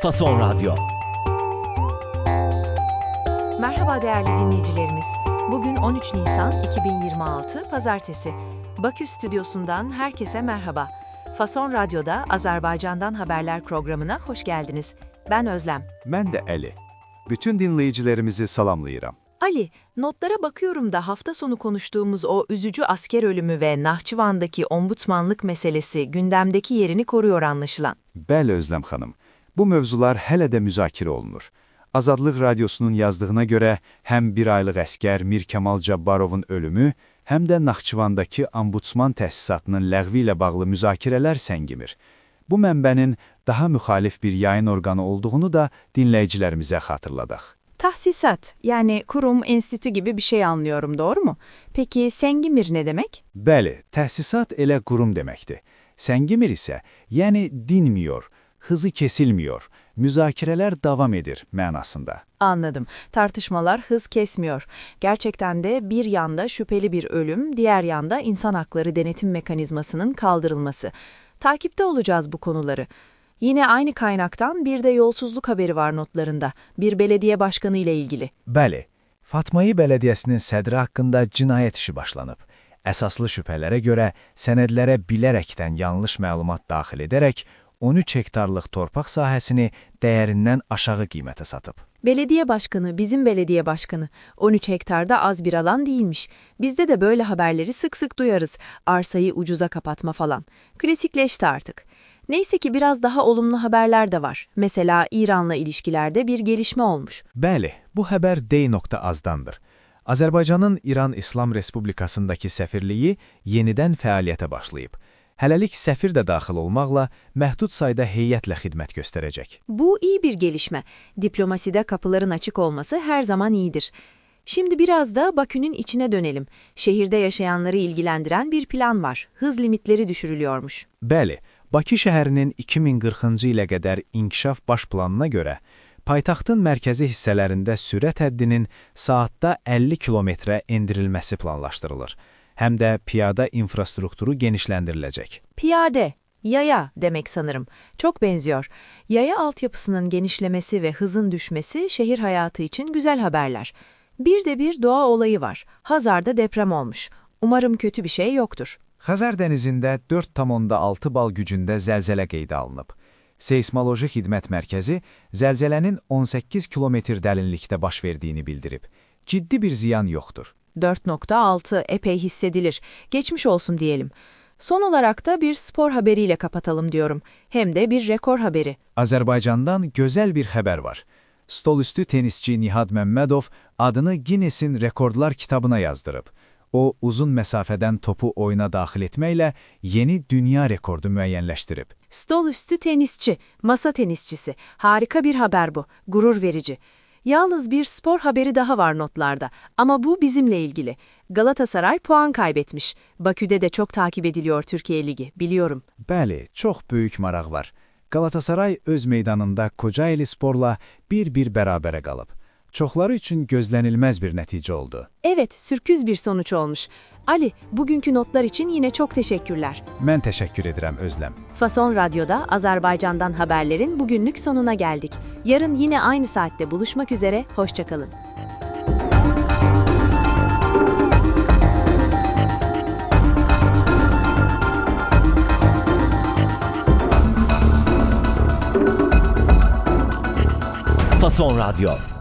Fason Radyo. Merhaba değerli dinleyicilerimiz. Bugün 13 Nisan 2026 Pazartesi. Bakü stüdyosundan herkese merhaba. Fason Radyo'da Azerbaycan'dan haberler programına hoş geldiniz. Ben Özlem. Ben de Ali. Bütün dinleyicilerimizi salamlayıram. Ali, notlara bakıyorum da hafta sonu konuştuğumuz o üzücü asker ölümü ve Nahçıvan'daki ombudsmanlık meselesi gündemdeki yerini koruyor anlaşılan. Bəli Özlem xanım, bu mövzular hələ də müzakirə olunur. Azadlıq Radyosu'nun yazdığına göre hem bir aylıq əskər Mir Kemal Cabbarovun ölümü, hem de Naxçıvandakı ombudsman təsisatının ləğvi ilə bağlı müzakirələr səngimir. Bu mənbənin daha müxalif bir yayın orqanı olduğunu da dinləyicilərimizə xatırladaq. Tahsisat, yani kurum, enstitü gibi bir şey anlıyorum, doğru mu? Peki Sengimir ne demek? Bəli, təsisat elə qurum deməkdir. Səngimir isə, yəni dinmiyor, hızı kesilmiyor, müzakirələr davam edir mənasında. Anladım. Tartışmalar hız kesmiyor. Gerçekten de bir yanda şüpheli bir ölüm, diğer yanda insan hakları denetim mekanizmasının kaldırılması. Takipte olacağız bu konuları. Yine aynı kaynaktan bir de yolsuzluk haberi var notlarında. Bir belediye başkanı ile ilgili. Bəli, Fatmayı Belediyesinin sədri haqqında cinayət işi başlanıb. Əsaslı şübhələrə görə sənədlərə bilərəkdən yanlış məlumat daxil edərək 13 hektarlıq torpaq sahəsini dəyərindən aşağı qiymətə satıb. Belediye başkanı, bizim belediye başkanı. 13 hektarda az bir alan değilmiş. Bizde de böyle haberleri sık sık duyarız. Arsayı ucuza kapatma falan. Klasikleşti artık. Neyse ki biraz daha olumlu haberler de var. Mesela İran'la ilişkilerde bir gelişme olmuş. Bəli, bu xəbər D.azdandır. Azərbaycanın İran İslam Respublikasındakı səfirliyi yenidən fəaliyyətə başlayıb. Hələlik səfir də daxil olmaqla məhdud sayda heyətlə xidmət göstərəcək. Bu iyi bir gelişme. Diplomaside kapıların açık olması her zaman iyidir. Şimdi biraz da Bakü'nün içine dönelim. Şehirde yaşayanları ilgilendiren bir plan var. Hız limitleri düşürülüyormuş. Bəli, Bakı şəhərinin 2040-cı ilə qədər inkişaf baş planına görə, paytaxtın mərkəzi hissələrində sürət həddinin saatda 50 kilometrə endirilməsi planlaşdırılır. Həm də piyada infrastrukturu genişləndiriləcək. Piyade, yaya demek sanırım. Çok benziyor. Yaya altyapısının genişlemesi ve hızın düşmesi şehir hayatı için güzel haberler. Bir de bir doğa olayı var. Hazar'da deprem olmuş. Umarım kötü bir şey yoktur. Xəzər dənizində 4,6 bal gücündə zəlzələ qeydə alınıb. Seysmoloji Xidmət Mərkəzi zəlzələnin 18 kilometr dərinlikdə baş verdiyini bildirib. Ciddi bir ziyan yoxdur. 4,6 epey hissedilir. Geçmiş olsun diyelim. Son olarak da bir spor haberiyle kapatalım diyorum. Hem de bir rekor haberi. Azərbaycandan gözəl bir xəbər var. Stolüstü tenisçi Nihad Məmmədov adını Guinness'in rekordlar kitabına yazdırıb. O, uzun məsafədən topu oyuna daxil etməklə yeni dünya rekordu müəyyənləşdirib. Stol üstü tenisçi, masa tenisçisi. Harika bir haber bu. Gurur verici. Yalnız bir spor haberi daha var notlarda. Ama bu bizimle ilgili. Galatasaray puan kaybetmiş. Bakü'de de çok takip ediliyor Türkiye Ligi, biliyorum. Bəli, çox böyük maraq var. Galatasaray öz meydanında Kocaeli Spor'la 1-1 bərabərə qalıb. Çoxları üçün gözlənilməz bir nəticə oldu. Evet, sürpriz bir sonuç olmuş. Ali, bugünkü notlar için yine çok teşekkürler. Mən təşəkkür edirəm Özlem. Fason Radyo'da Azerbaycan'dan haberlerin bugünlük sonuna geldik. Yarın yine aynı saatte buluşmak üzere, hoşça kalın. Fason Radyo.